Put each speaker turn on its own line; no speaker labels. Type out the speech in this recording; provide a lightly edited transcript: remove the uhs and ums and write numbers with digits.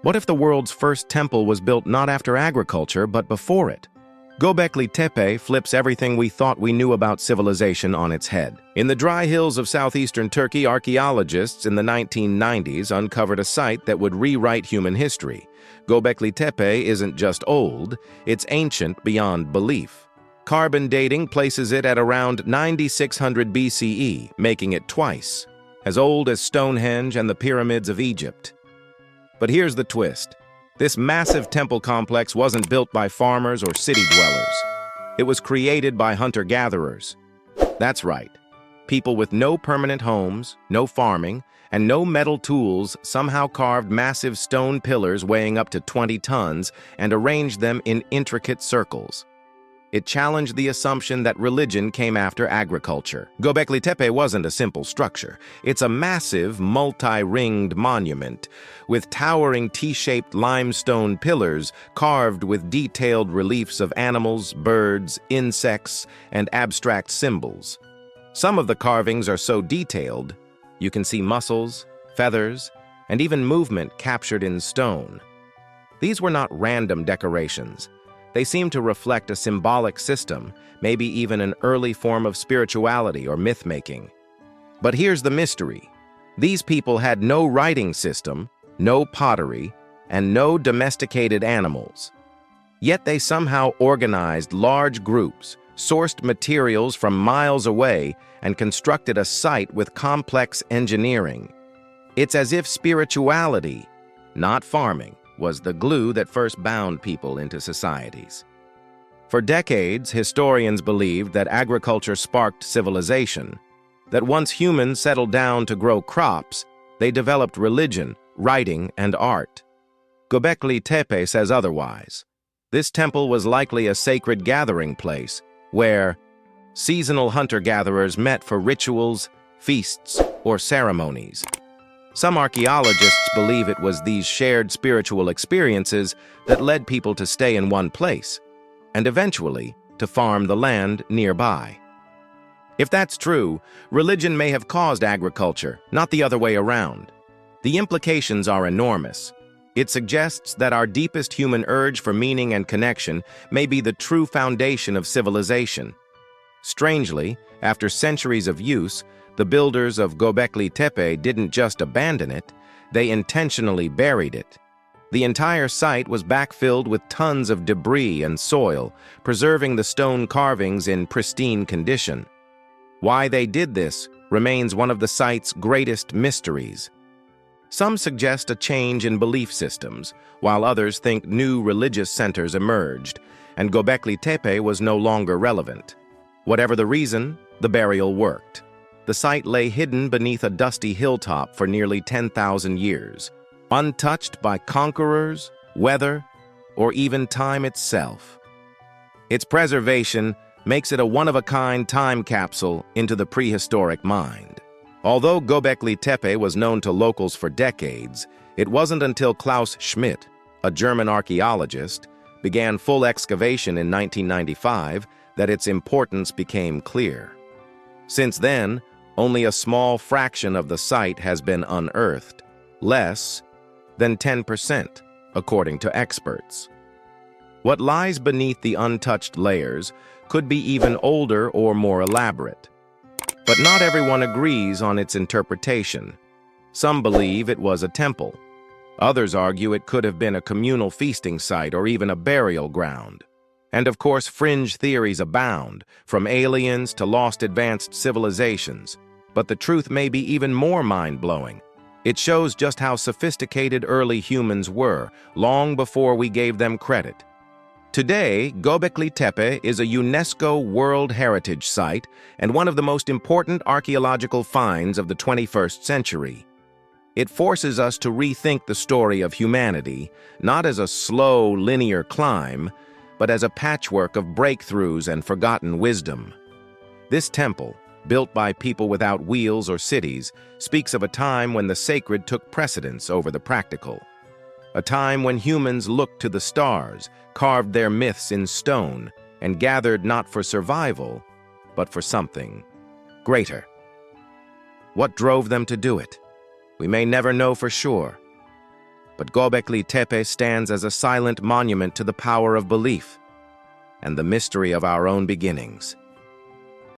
What if the world's first temple was built not after agriculture, but before it? Göbekli Tepe flips everything we thought we knew about civilization on its head. In the dry hills of southeastern Turkey, archaeologists in the 1990s uncovered a site that would rewrite human history. Göbekli Tepe isn't just old, it's ancient beyond belief. Carbon dating places it at around 9600 BCE, making it twice as old as Stonehenge and the pyramids of Egypt. But here's the twist. This massive temple complex wasn't built by farmers or city dwellers. It was created by hunter-gatherers. That's right. People with no permanent homes, no farming, and no metal tools somehow carved massive stone pillars weighing up to 20 tons and arranged them in intricate circles. It challenged the assumption that religion came after agriculture. Göbekli Tepe wasn't a simple structure. It's a massive, multi-ringed monument with towering T-shaped limestone pillars carved with detailed reliefs of animals, birds, insects, and abstract symbols. Some of the carvings are so detailed, you can see muscles, feathers, and even movement captured in stone. These were not random decorations. They seem to reflect a symbolic system, maybe even an early form of spirituality or myth-making. But here's the mystery. These people had no writing system, no pottery, and no domesticated animals. Yet they somehow organized large groups, sourced materials from miles away, and constructed a site with complex engineering. It's as if spirituality, not farming, was the glue that first bound people into societies. For decades, historians believed that agriculture sparked civilization, that once humans settled down to grow crops, they developed religion, writing, and art. Göbekli Tepe says otherwise. This temple was likely a sacred gathering place where seasonal hunter-gatherers met for rituals, feasts, or ceremonies. Some archaeologists believe it was these shared spiritual experiences that led people to stay in one place, and eventually to farm the land nearby. If that's true, religion may have caused agriculture, not the other way around. The implications are enormous. It suggests that our deepest human urge for meaning and connection may be the true foundation of civilization. Strangely, after centuries of use, the builders of Göbekli Tepe didn't just abandon it, they intentionally buried it. The entire site was backfilled with tons of debris and soil, preserving the stone carvings in pristine condition. Why they did this remains one of the site's greatest mysteries. Some suggest a change in belief systems, while others think new religious centers emerged, and Göbekli Tepe was no longer relevant. Whatever the reason, the burial worked. The site lay hidden beneath a dusty hilltop for nearly 10,000 years, untouched by conquerors, weather, or even time itself. Its preservation makes it a one-of-a-kind time capsule into the prehistoric mind. Although Göbekli Tepe was known to locals for decades, it wasn't until Klaus Schmidt, a German archaeologist, began full excavation in 1995 that its importance became clear. Since then, only a small fraction of the site has been unearthed, less than 10%, according to experts. What lies beneath the untouched layers could be even older or more elaborate. But not everyone agrees on its interpretation. Some believe it was a temple. Others argue it could have been a communal feasting site or even a burial ground. And of course, fringe theories abound, from aliens to lost advanced civilizations. But the truth may be even more mind-blowing. It shows just how sophisticated early humans were, long before we gave them credit. Today, Göbekli Tepe is a UNESCO World Heritage Site and one of the most important archaeological finds of the 21st century. It forces us to rethink the story of humanity, not as a slow, linear climb, but as a patchwork of breakthroughs and forgotten wisdom. This temple, built by people without wheels or cities, speaks of a time when the sacred took precedence over the practical. A time when humans looked to the stars, carved their myths in stone, and gathered not for survival, but for something greater. What drove them to do it? We may never know for sure. but Göbekli Tepe stands as a silent monument to the power of belief and the mystery of our own beginnings.